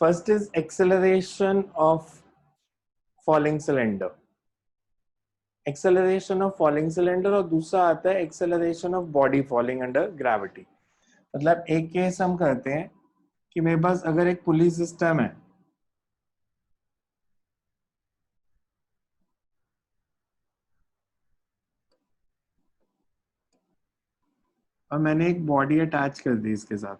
First is acceleration of falling cylinder, acceleration of falling cylinder, और दूसरा आता है acceleration of body falling under gravity. मतलब एक केस हम करते हैं कि मेरे पास अगर एक पुली सिस्टम है, और मैंने एक बॉडी अटैच कर दी इसके साथ,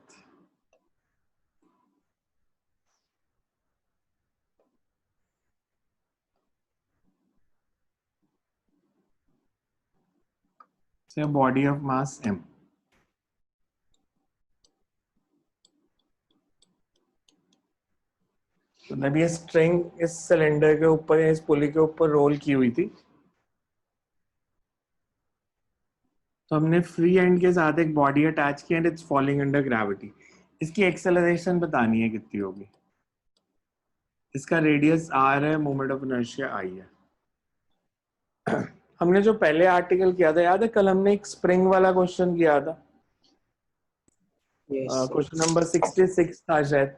से बॉडी ऑफ मास m। मतलब ये स्ट्रिंग इस सिलेंडर के ऊपर या इस पुली के ऊपर रोल की हुई थी, तो हमने फ्री एंड के साथ एक बॉडी अटैच किया and it's falling under gravity. इसकी एक्सेलरेशन बतानी है कितनी होगी। इसका रेडियस r है, मोमेंट ऑफ इनर्शिया I है। हमने जो पहले आर्टिकल किया था याद है, कल हमने एक स्प्रिंग वाला क्वेश्चन किया था, क्वेश्चन नंबर 66 था शायद।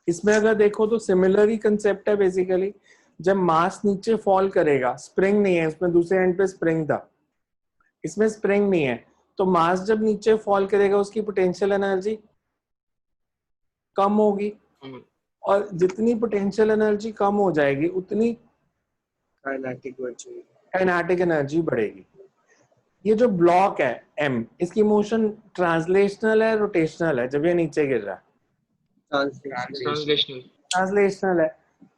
इसमें अगर देखो तो सिमिलर ही कंसेप्ट है बेसिकली। जब मास नीचे फॉल करेगा, स्प्रिंग नहीं है उसमें, दूसरे एंड पे स्प्रिंग था, इसमें स्प्रिंग नहीं है, तो मास जब नीचे फॉल करेगा उसकी पोटेंशियल एनर्जी कम होगी, और जितनी पोटेंशियल एनर्जी कम हो जाएगी उतनी काइनेटिक एनर्जी बढ़ेगी। ये जो ब्लॉक है m, इसकी मोशन ट्रांसलेशनल है रोटेशनल है जब ये नीचे गिर रहा है? ट्रांसलेशनल है।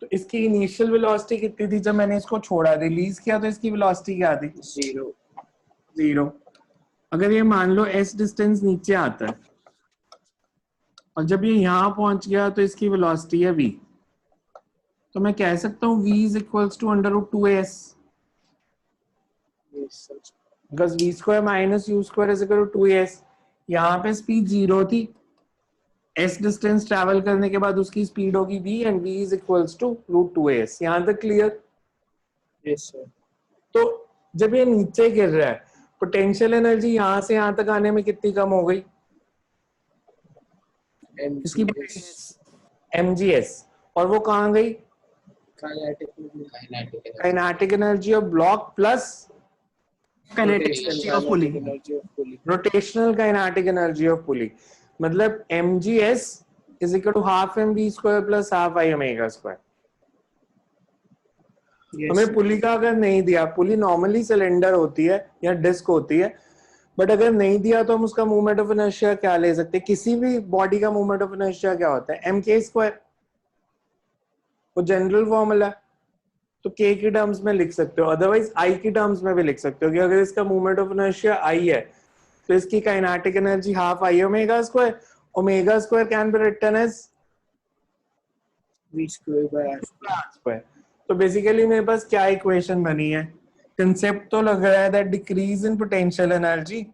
तो इसकी इनिशियल वेलोसिटी कितनी थी जब मैंने इसको छोड़ा, रिलीज किया, तो इसकी वेलोसिटी क्या थी? जीरो। अगर ये मान लो s डिस्टेंस नीचे आता है और जब ये यहां पहुंच गया तो इसकी वेलोसिटी है v, तो मैं कह सकता हूँ v is equals to √2as, because v square minus u square is equal to 2as। यहाँ पे स्पीड 0 थी, s डिस्टेंस ट्रैवल करने के बाद उसकी स्पीड होगी v and v is equals to √2as। यहाँ तक क्लियर? Yes sir. तो जब ये नीचे गिर रहा है, पोटेंशियल एनर्जी यहाँ से यहाँ तक आने में कितनी कम हो गई? इसकी mgs, और वो कहाँ गई? Kinetic energy of block plus kinetic energy of pulley, rotational kinetic energy of pulley. मतलब mgs is equal to half mv square plus half I omega square. हमें पुली का अगर नहीं दिया, पुली नॉर्मली सिलेंडर होती है या डिस्क होती है, बट अगर नहीं दिया तो हम उसका मूवमेंट ऑफ इनर्शिया क्या ले सकते हैं? किसी भी बॉडी का मूवमेंट ऑफ इनर्शिया क्या होता है? mk स्क्वायर, वो जनरल फॉर्मूला, तो k की टर्म्स में लिख सकते हो, अदरवाइज I की टर्म्स में भी लिख सकते हो कि अगर इसका मूवमेंट ऑफ इनर्शिया I है तो इसकी kinetic energy half I omega square, omega square can be written as v square by r square. तो बेसिकली मेरे पास क्या इक्वेशन बनी है? कंसेप्ट तो लग रहा है that decrease in potential energy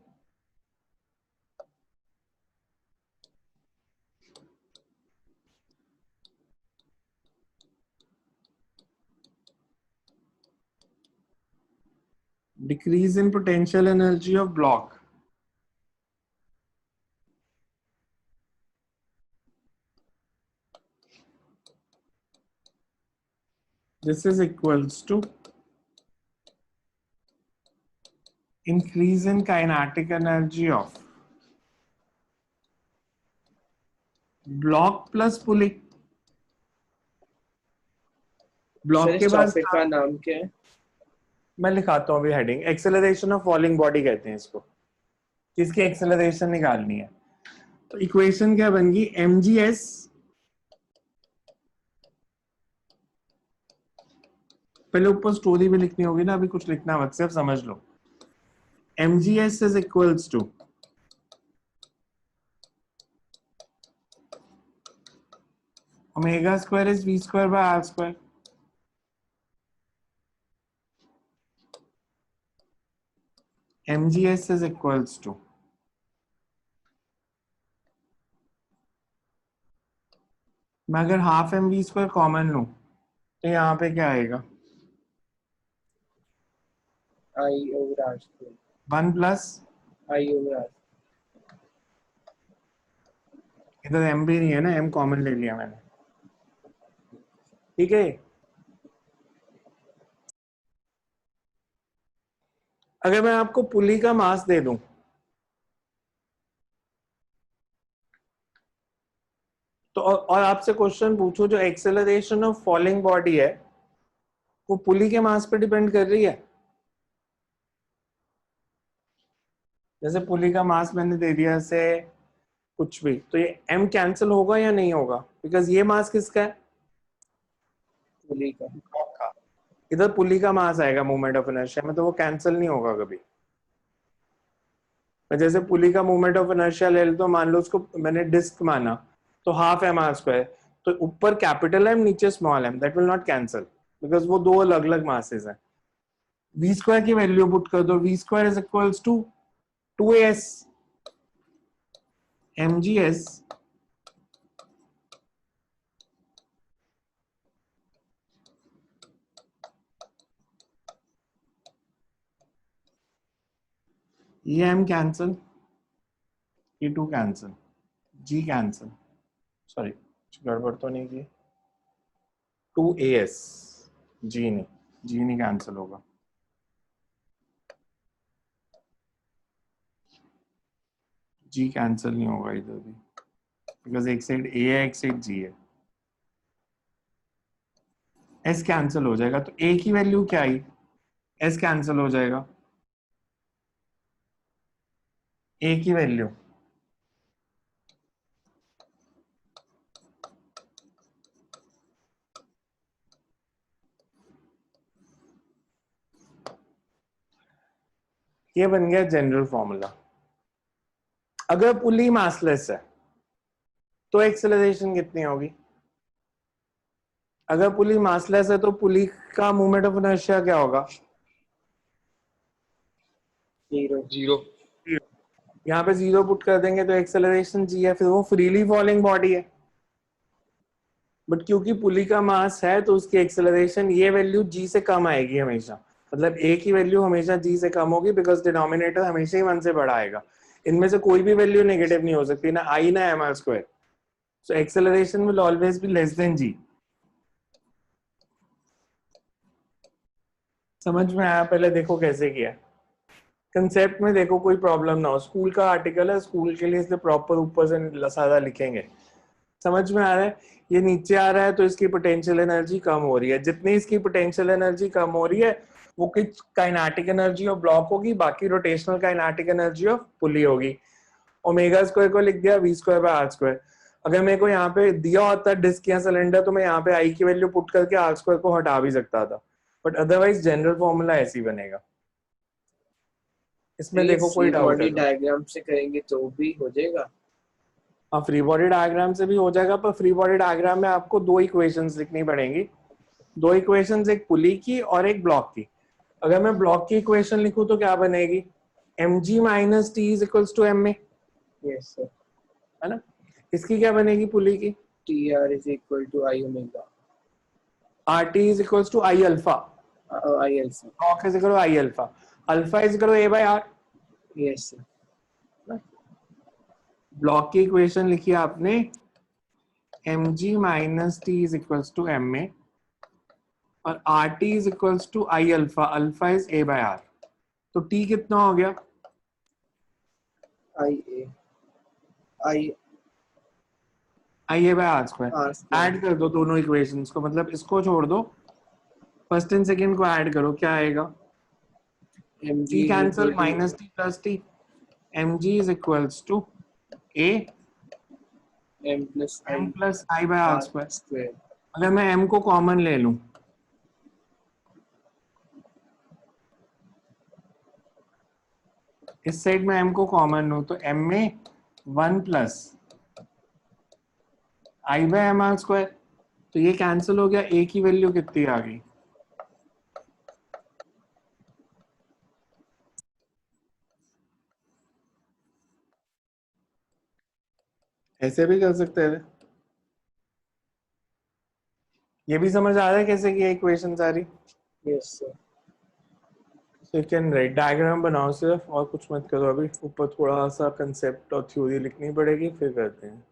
decrease in potential energy of block this is equals to increase in kinetic energy of block plus pulley। Block के बाद का नाम क्या है? मैं लिखाता हूँ अभी heading, acceleration of falling body कहते हैं इसको। इसकी एक्सेलरेशन निकालनी है, तो इक्वेशन क्या बन गई? mgs पहले ऊपर स्टोरी भी लिखनी होगी ना, अभी कुछ लिखना मत, सिर्फ समझ लो। mgs is equals to omega square is v square by r square। mgs is equals to मैं अगर हाफ mv स्क्वायर कॉमन लूं तो यहाँ पे क्या आएगा? I over r square, 1 plus I over r, इधर m भी नहीं है ना, m कॉमन ले लिया मैंने, ठीक है। अगर मैं आपको पुली का मास दे दूं तो और आपसे क्वेश्चन पूछो जो एक्सेलरेशन ऑफ फॉलिंग बॉडी है वो पुली के मास पे डिपेंड कर रही है। जैसे पुली का मास मैंने दे दिया से कुछ भी, तो ये m कैंसिल होगा या नहीं होगा, बिकॉज ये मास किसका है, पुली का। का। इधर पुली का मास आएगा मूवमेंट ऑफ इनर्शिया में, तो वो कैंसिल नहीं होगा कभी। मैं जैसे पुली का मूवमेंट ऑफ इनर्शिया ले लेता हूं, मान लो उसको मैंने डिस्क माना, तो हाफ एम आर स्क्वायर, तो ऊपर कैपिटल एम नीचे small M, that will not cancel because वो दो अलग अलग मासेस हैं। वी स्क्वायर की वैल्यू पुट कर दो, V square is equals to 2as mgs ये m कैंसिल, ये 2 कैंसिल, g कैंसिल, सॉरी गड़बड़ तो नहीं की, 2as, g नहीं कैंसिल होगा। g कैंसिल नहीं होगा इधर भी बिकॉज एक साइड a है एक साइड g है। s कैंसिल हो जाएगा, तो a की वैल्यू क्या आई, s कैंसिल हो जाएगा, a की वैल्यू ये बन गया जनरल फॉर्मूला। अगर पुली मासलेस है तो एक्सेलरेशन कितनी होगी, अगर पुली मासलेस है तो पुली का मूवमेंट ऑफ इनर्शिया क्या होगा, 0। जीरो। यहाँ पे 0 पुट कर देंगे तो एक्सेलरेशन g है, फिर वो फ्रीली फॉलिंग बॉडी है। बट क्योंकि पुली का मास है तो उसकी एक्सेलरेशन ये वैल्यू g से कम आएगी हमेशा, मतलब a की वैल्यू हमेशा g से कम होगी बिकॉज डिनोमिनेटर हमेशा ही 1 से बड़ा आएगा। इनमें से कोई भी वैल्यू नेगेटिव नहीं हो सकती, ना i ना m r square, so acceleration will always be less than g। समझ में आया, पहले देखो कैसे किया, कंसेप्ट में देखो कोई प्रॉब्लम ना हो। स्कूल का आर्टिकल है, स्कूल के लिए इसलिए प्रॉपर ऊपर से सादा लिखेंगे। समझ में आ रहा है, ये नीचे आ रहा है तो इसकी पोटेंशियल एनर्जी कम हो रही है, जितनी इसकी पोटेंशियल एनर्जी कम हो रही है वो कुछ काइनेटिक एनर्जी ऑफ ब्लॉक होगी, बाकी rotational kinetic energy of pulley होगी। ओमेगा स्क्वायर को लिख दिया V square by R square. अगर मेरे को यहाँ पे दिया होता डिस्क या सिलेंडर तो मैं यहाँ पे आई की वैल्यू पुट करके आर स्क्वायर को हटा भी सकता था, बट अदरवाइज जनरल फॉर्मूला ऐसे ही बनेगा। इसमें देखो कोई फ्री डाउट है बॉडी तो डायग्राम से करेंगे तो भी हो जाएगा। हाँ, फ्री बॉडी डायग्राम से भी हो जाएगा, पर फ्री बॉडी डायग्राम में आपको दो इक्वेशंस लिखनी पड़ेंगी, दो इक्वेशंस, एक पुली की और एक ब्लॉक की। अगर मैं ब्लॉक की इक्वेशन लिखूं तो क्या बनेगी, mg minus T is equals to M A, yes sir. है ना। इसकी क्या बनेगी पुली की, TR is equal to I omega R T is equals to I alpha, IL sir. Block is equal to I alpha, alpha is equal to A by R. Yes sir. Block की equation लिखी आपने mg minus T is equals to M A और R T is equals to I alpha, alpha is A by R. तो T कितना हो गया, IA I I A by R square. R square. Add कर दो दोनों equations को, मतलब इसको छोड़ दो, फर्स्ट एंड सेकंड को ऐड करो, क्या आएगा, MG T is cancel, equal to minus T plus T, mg is equals to A M plus I m plus I by R R square. Square. अगर मैं m को common ले लूं, इस साइड में m को कॉमन लूं तो m में 1 plus I bye M R square, तो ये कैंसिल हो गया, a की वैल्यू कितनी आ गई, ऐसे भी कर सकते हैं। ये भी समझ आ रहा है कैसे कि इक्वेशन सारी, yes sir. You can write, diagram बनाओ सिर्फ और कुछ मत करो, अभी ऊपर थोड़ा सा कंसेप्ट और थ्योरी लिखनी पड़ेगी फिर करते हैं।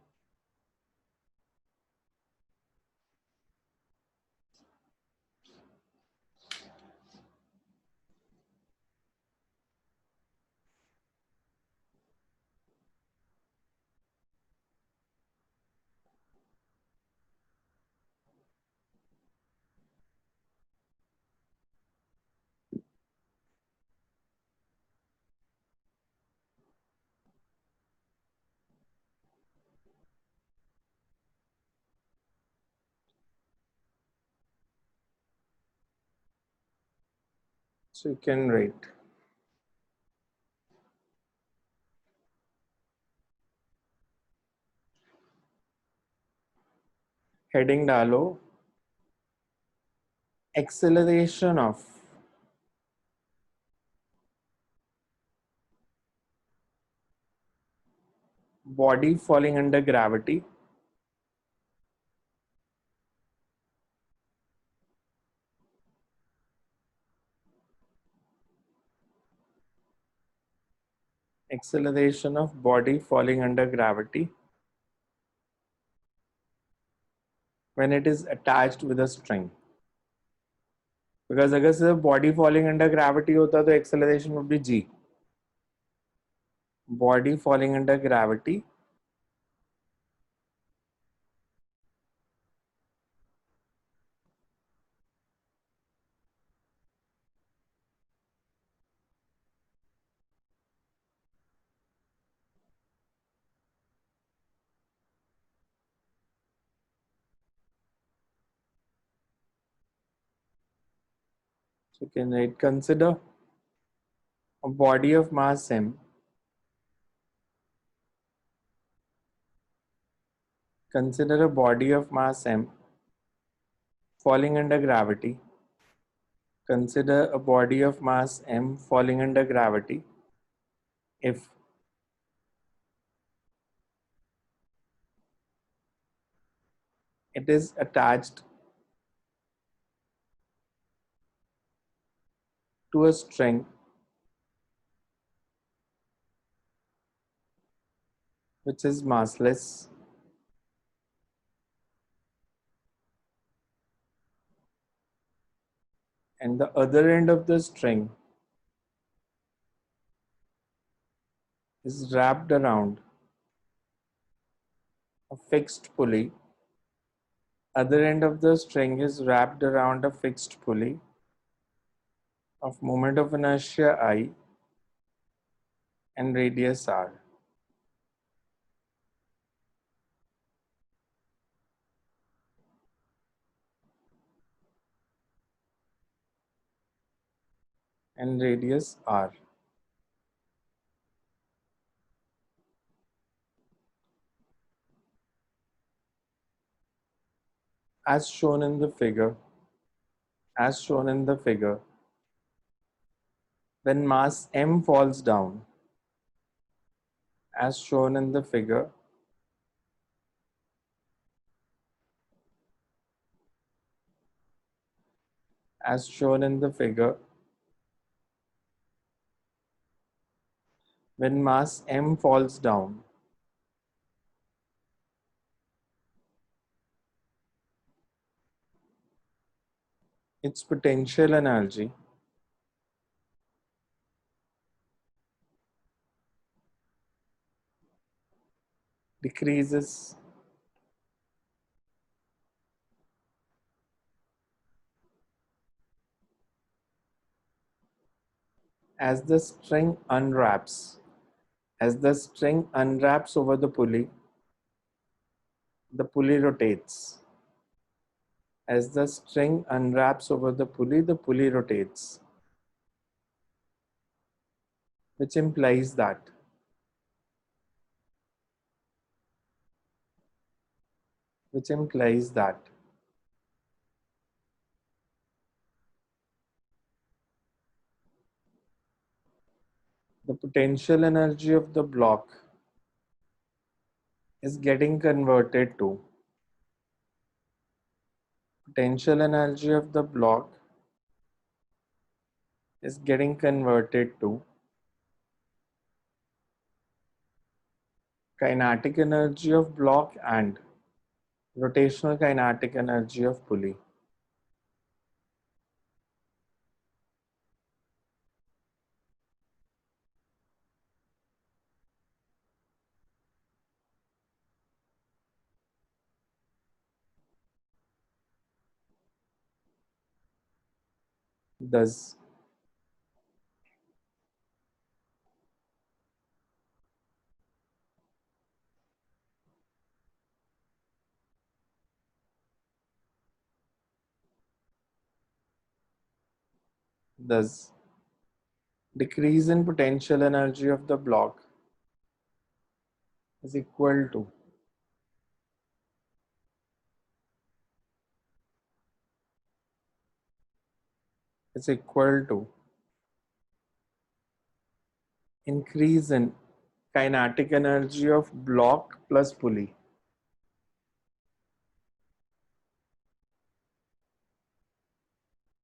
So you can write heading डालो acceleration of body falling under gravity acceleration of body falling under gravity when it is attached with a string. Because अगर सिर्फ body falling under gravity होता तो acceleration would be g. Body falling under gravity so can write consider a body of mass m consider a body of mass m falling under gravity. Consider a body of mass m falling under gravity if it is attached to a string which is massless and the other end of the string is wrapped around a fixed pulley. Other end of the string is wrapped around a fixed pulley of moment of inertia I and radius r. And radius r. As shown in the figure, when mass m falls down, as shown in the figure, as shown in the figure, when mass m falls down, its potential energy decreases as the string unwraps. As the string unwraps over the pulley rotates. As the string unwraps over the pulley rotates, which implies that the potential energy of the block is getting converted to potential energy of the block is getting converted to kinetic energy of block and rotational kinetic energy of pulley. Thus, thus decrease in potential energy of the block is equal to increase in kinetic energy of block plus pulley.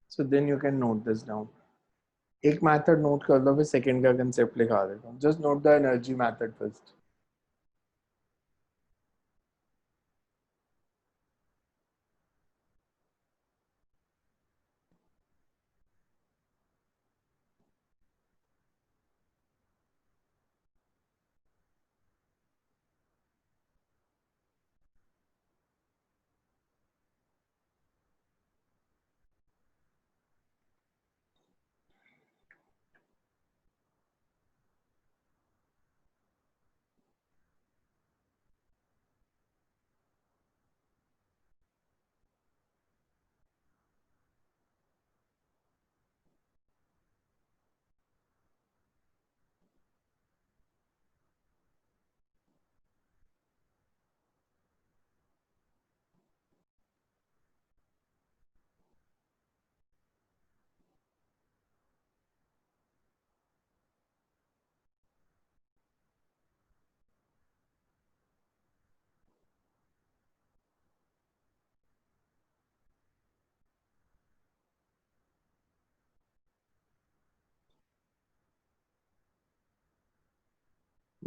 So then you can note this down. एक method नोट कर लो, फिर second का concept लिखा देता हूँ. Just note the energy method first.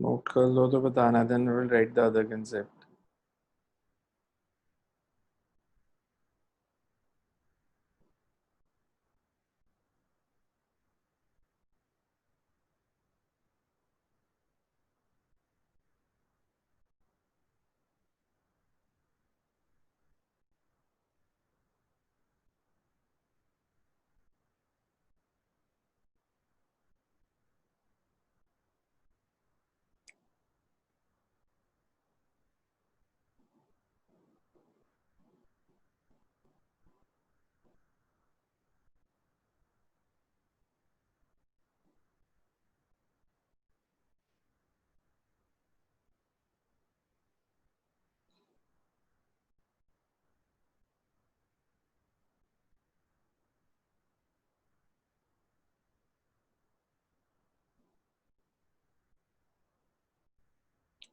नोट कर लो तो बताना, then we will write the other concept.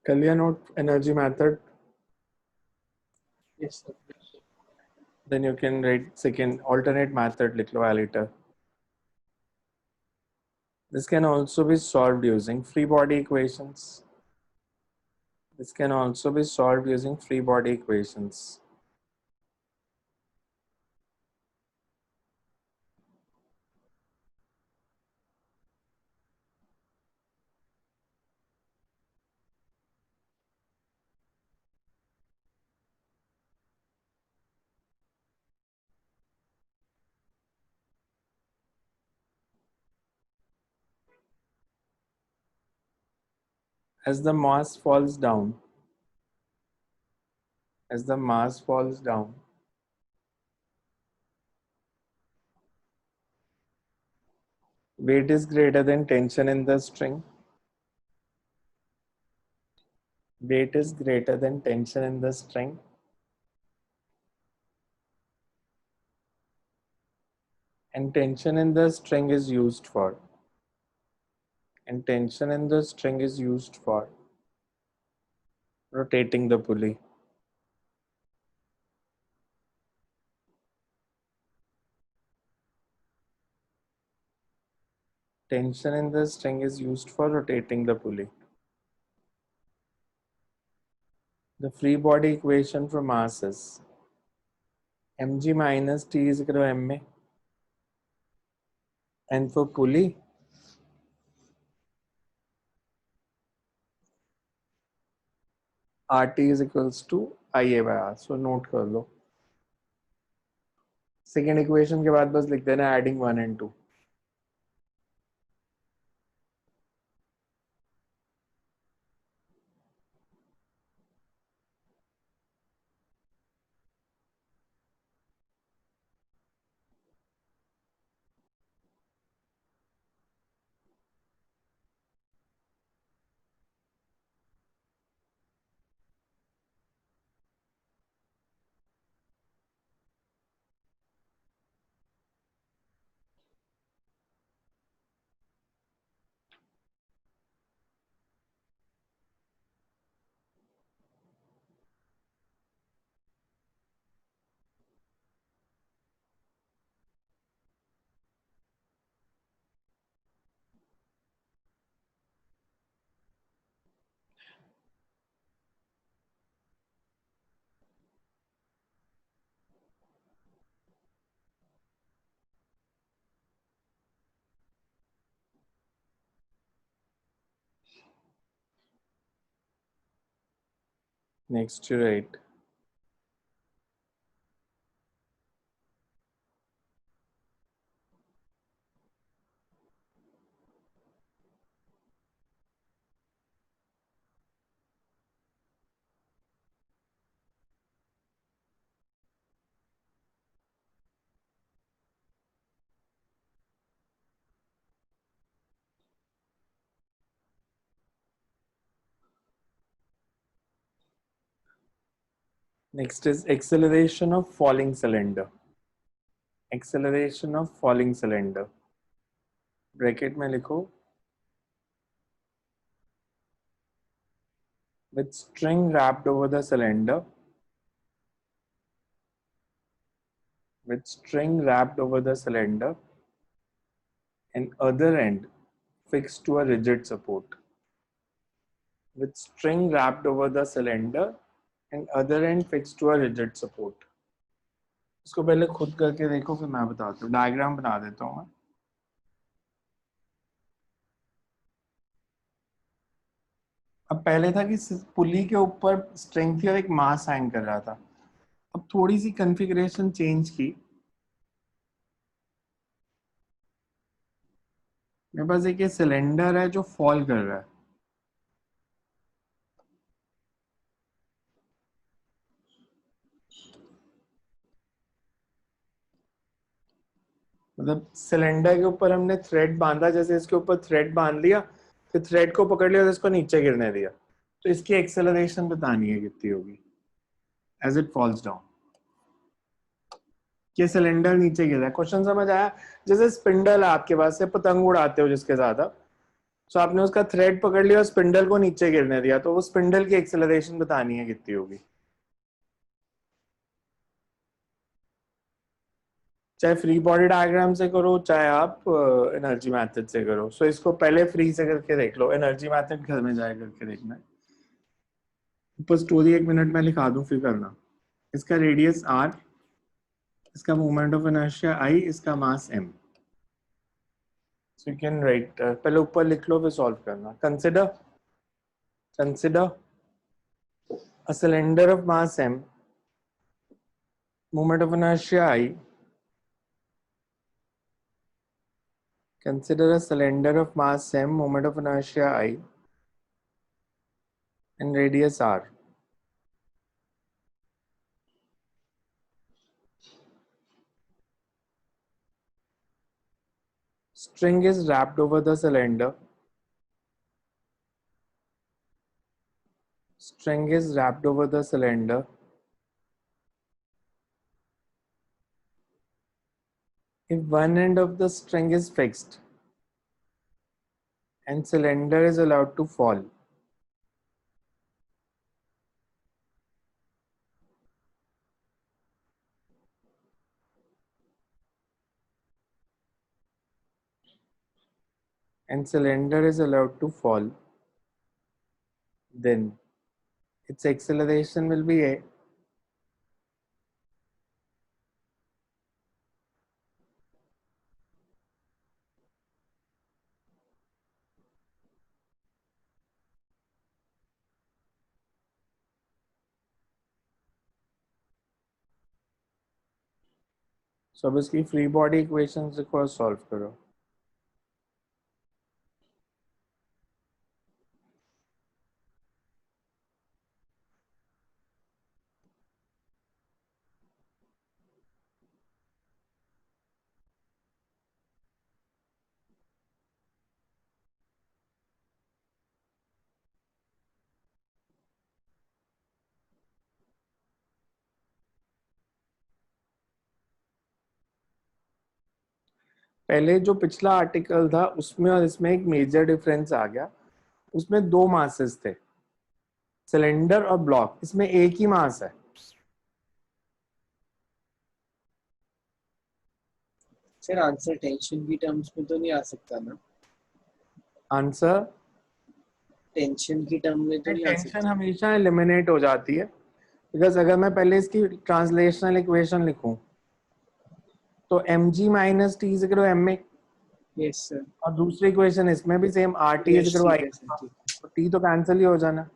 कर लिया note energy method. Yes, sir. Then you can write second alternate method, लिख लो Aliter. This can also be solved using free body equations. This can also be solved using free body equations. As the mass falls down, as the mass falls down, weight is greater than tension in the string. Weight is greater than tension in the string. And tension in the string is used for. And tension in the string is used for rotating the pulley. Tension in the string is used for rotating the pulley. The free body equation for mass is mg minus t is equal to ma. And for pulley, RT is equals to IA by R. So note कर लो. Second equation के बाद बस लिख देना adding 1 and 2. Next to right. Next is acceleration of falling cylinder. Acceleration of falling cylinder. Bracket में लिखो with string wrapped over the cylinder. With string wrapped over the cylinder and other end fixed to a rigid support. With string wrapped over the cylinder and other end fixed to a rigid support. इसको पहले खुद करके देखो फिर मैं बताता हूँ. Diagram बना देता हूँ मैं. अब पहले था कि पुली के ऊपर स्ट्रिंग थी और एक मास हैंग कर रहा था. अब थोड़ी सी कॉन्फ़िगरेशन चेंज की. मेरे पास एक ये सिलेंडर है जो फॉल कर रहा है. मतलब सिलेंडर के ऊपर हमने थ्रेड बांधा, जैसे इसके ऊपर थ्रेड बांध लिया, फिर थ्रेड को पकड़ लिया और इसको नीचे गिरने दिया. तो इसकी एक्सेलरेशन बतानी है कितनी होगी एज इट फॉल्स डाउन. ये सिलेंडर नीचे गिर रहा है. क्वेश्चन समझ आया? जैसे स्पिंडल है आपके पास से, पतंग उड़ाते हो जिसके साथ आप, तो आपने उसका थ्रेड पकड़ लिया और स्पिंडल को नीचे गिरने दिया, तो वो स्पिंडल की एक्सेलरेशन बतानी है कितनी होगी. चाहे फ्री बॉडी डायग्राम से करो चाहे आप एनर्जी मैथड से करो. सो इसको पहले फ्री से करके देख लो. एनर्जी मैथड घर में जाए करके देखना है. ऊपर स्टोरी 1 मिनट में लिखा दूं फिर करना. इसका रेडियस r, इसका मोमेंट ऑफ इनर्शिया I, इसका मास m. So you can write, पहले ऊपर लिख लो फिर सॉल्व करना. Consider a cylinder of mass m, moment of inertia I. Consider a cylinder of mass m, moment of inertia I, and radius r. String is wrapped over the cylinder. String is wrapped over the cylinder. If one end of the string is fixed and cylinder is allowed to fall, then its acceleration will be a. So अब इसकी free body equations को solve करो. पहले जो पिछला article था उसमें और इसमें एक मेजर डिफरेंस आ गया. उसमें दो मासेस थे, सिलेंडर और ब्लॉक. इसमें एक ही मास है. सर आंसर टेंशन की टर्म्स में तो नहीं आ सकता ना? आंसर टेंशन की टर्म में तो नहीं आ टेंशन सकता. हमेशा एलिमिनेट हो जाती है, बिकॉज अगर मैं पहले इसकी ट्रांसलेशनल इक्वेशन लिखूं तो mg minus T is equal to ma, yes sir. और दूसरी इक्वेशन इसमें भी same rt is equal to i, तो t तो कैंसिल ही हो जाना.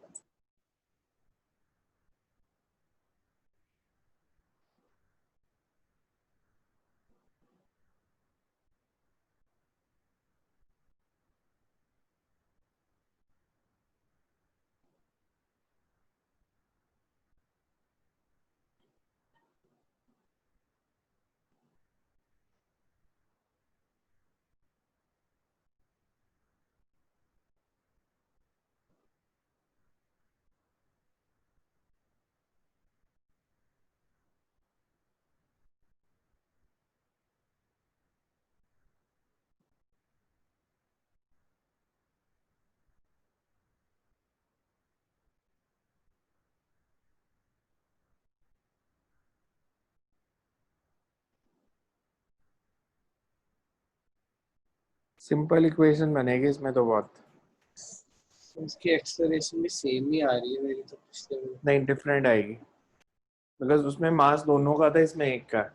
सिंपल इक्वेशन बनेगी इसमें तो बहुत। उसकी एक्सेलरेशन भी सेम ही आ रही है मेरी तो पिछले में। नहीं, डिफरेंट आएगी, बिकॉज उसमें मास दोनों का था, इसमें एक का है।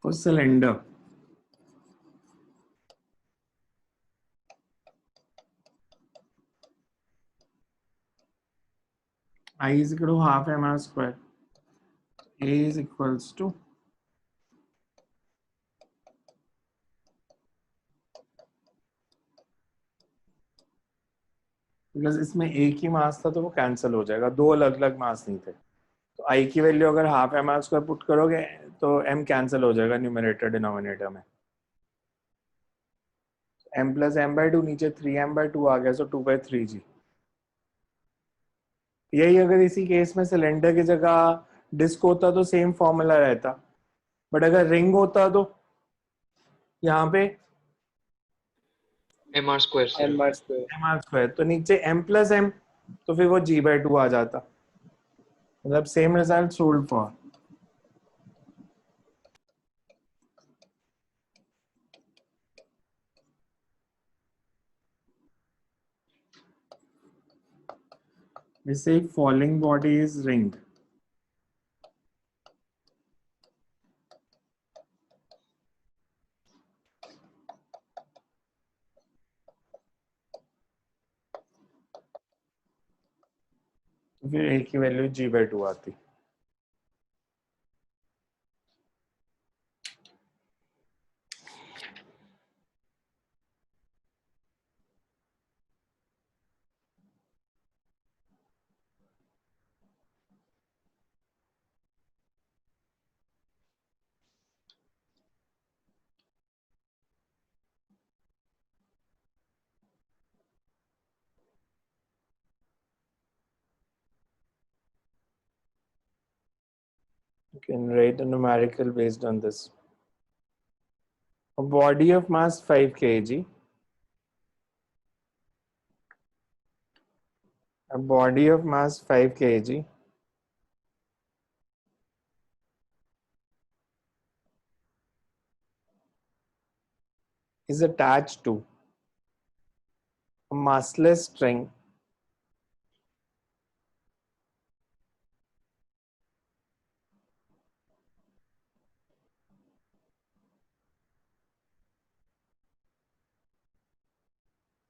For cylinder, I is equal to half mr square. A is equals to, because इसमें एक ही मास था तो वो कैंसिल हो जाएगा, दो अलग अलग मास नहीं थे। तो आई की वैल्यू अगर half M R square put करोगे तो एम कैंसिल हो जाएगा न्यूमरेटर डिनोमिनेटर में। M plus M by two, नीचे 3m/2 आ गया, सो 2/3g। यही अगर इसी केस में सिलेंडर की जगह डिस्क होता तो सेम फॉर्मूला रहता, बट अगर रिंग होता तो यहाँ पे एम आर स्क्वायर से M R square. M R square, तो नीचे एम प्लस एम, तो फिर वो g/2 आ जाता। मतलब same result solve for. We say falling body is ring. तो फिर a की वैल्यू g/2 आती। You can write a numerical based on this. A body of mass 5 kg. A body of mass 5 kg is attached to a massless string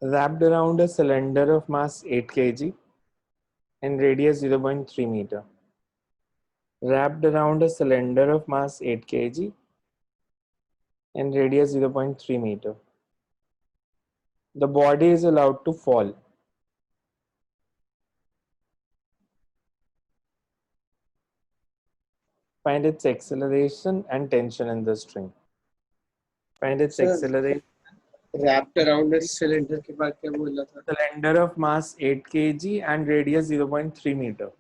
wrapped around a cylinder of mass 8 kg and radius 0.3 meter. Wrapped around a cylinder of mass 8 kg and radius 0.3 meter. The body is allowed to fall. Find its acceleration and tension in the string. Find its Sir, acceleration. Wrapped around the cylinder के बाद क्या बोला था? Cylinder of mass 8 kg and radius 0.3 meter.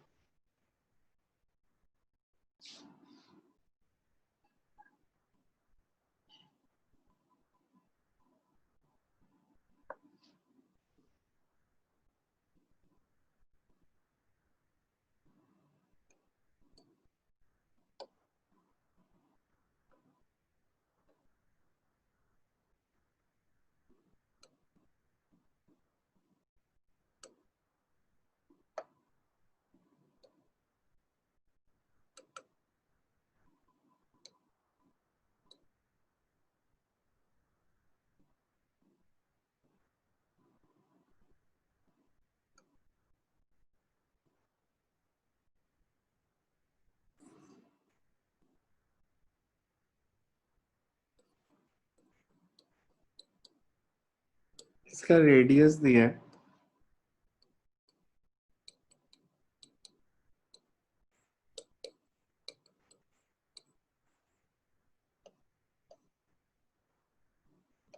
इसका radius दिया है,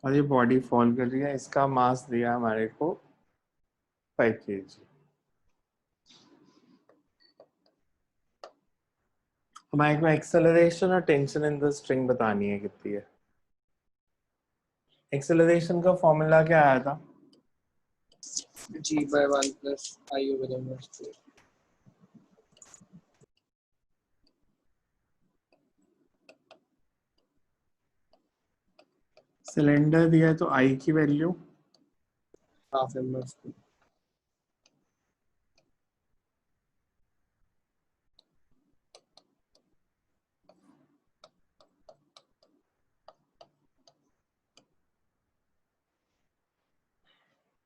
और ये बॉडी फॉल कर रही है। इसका मास दिया हमारे को 5 kg। हमारे को एक्सेलरेशन और टेंशन इन द स्ट्रिंग बतानी है कितनी है। एक्सेलरेशन का फॉर्मूला क्या आया था? G/1 plus I over m²। Cylinder दिया है तो आई की वैल्यू हाफ m²।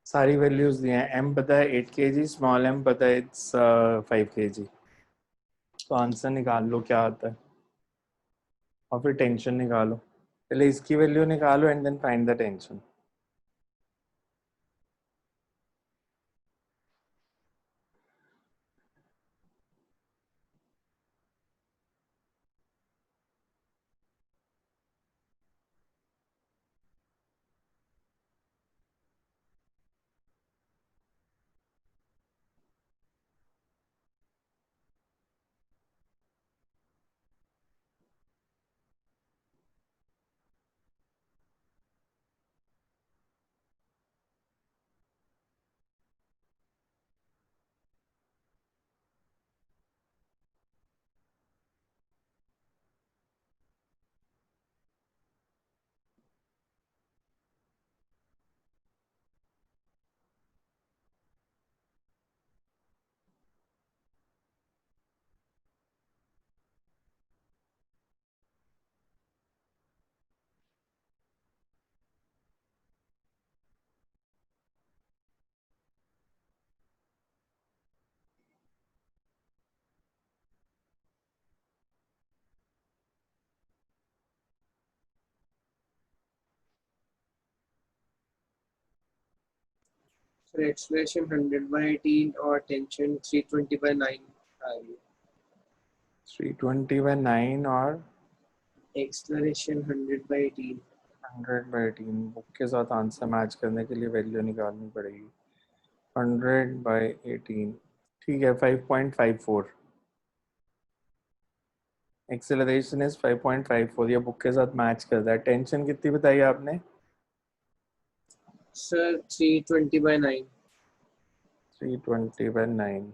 सारी वैल्यूज दिए हैं। एम पता है 8 kg, स्मॉल एम पता है इट्स 5 kg। तो आंसर निकाल लो क्या आता है, और फिर टेंशन निकालो। पहले इसकी वैल्यू निकालो and then find the tension. So acceleration 100/18 और टेंशन 320/9 आ रही है। 320/9 और एक्सेलरेशन 100/18। 100/18। बुक के साथ आंसर मैच करने के लिए वैल्यू निकालनी पड़ेगी। 100/18 ठीक है, 5.54। Acceleration is 5.54। ये बुक के साथ मैच करता है। टेंशन कितनी बताई आपने? सर 320/9। 320/9।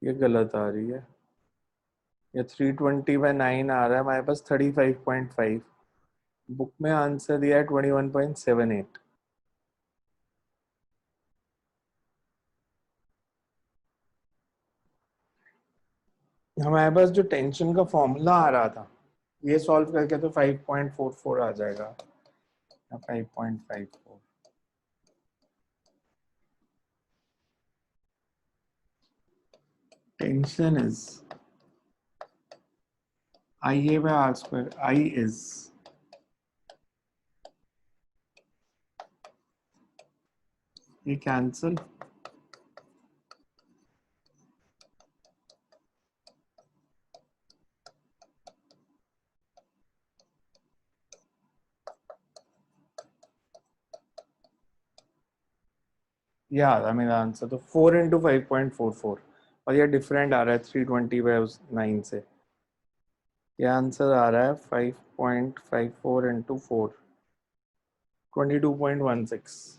ये गलत आ रही है। ये 320/9 आ रहा है हमारे पास 35.5। बुक में आंसर दिया है 21.78। हमारे पास जो टेंशन का फॉर्मूला आ रहा था, ये सॉल्व करके तो 5.44 आ जाएगा, 5.54। Tension is IA/r²। I is ये कैंसिल, ये आ रहा मेरा आंसर। तो 4 इंटू 5.44, और ये डिफरेंट आ रहा है 320/9 से। ये आंसर आ रहा है 5.54 इंटू 4, 22.16।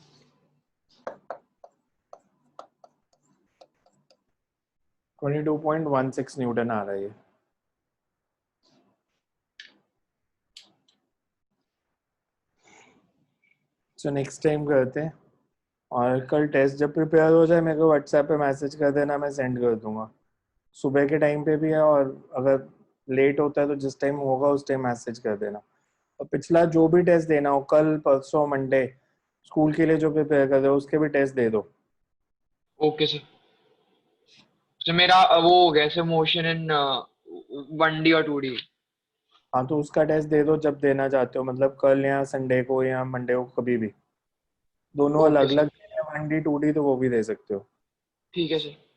22.16 न्यूटन आ रहा है ये। तो नेक्स्ट टाइम करते हैं, और कल टेस्ट जब प्रिपेयर हो जाए मेरे को व्हाट्सएप पे मैसेज कर देना, मैं सेंड कर दूंगा। सुबह के टाइम पे भी है, और अगर लेट होता है तो जिस टाइम होगा उस टाइम मैसेज कर देना। और पिछला जो भी टेस्ट देना हो, कल परसों मंडे स्कूल के लिए जो प्रिपेयर कर रहे हो उसके भी टेस्ट दे दो। Okay sir. तो मेरा वो हो गया सर, मोशन इन 1D और 2D। हाँ तो उसका टेस्ट दे दो जब देना चाहते हो, मतलब कल या संडे को या मंडे को, कभी भी। दोनों ओके अलग सर, अलग 1D 2D तो वो भी दे सकते हो। ठीक है सर।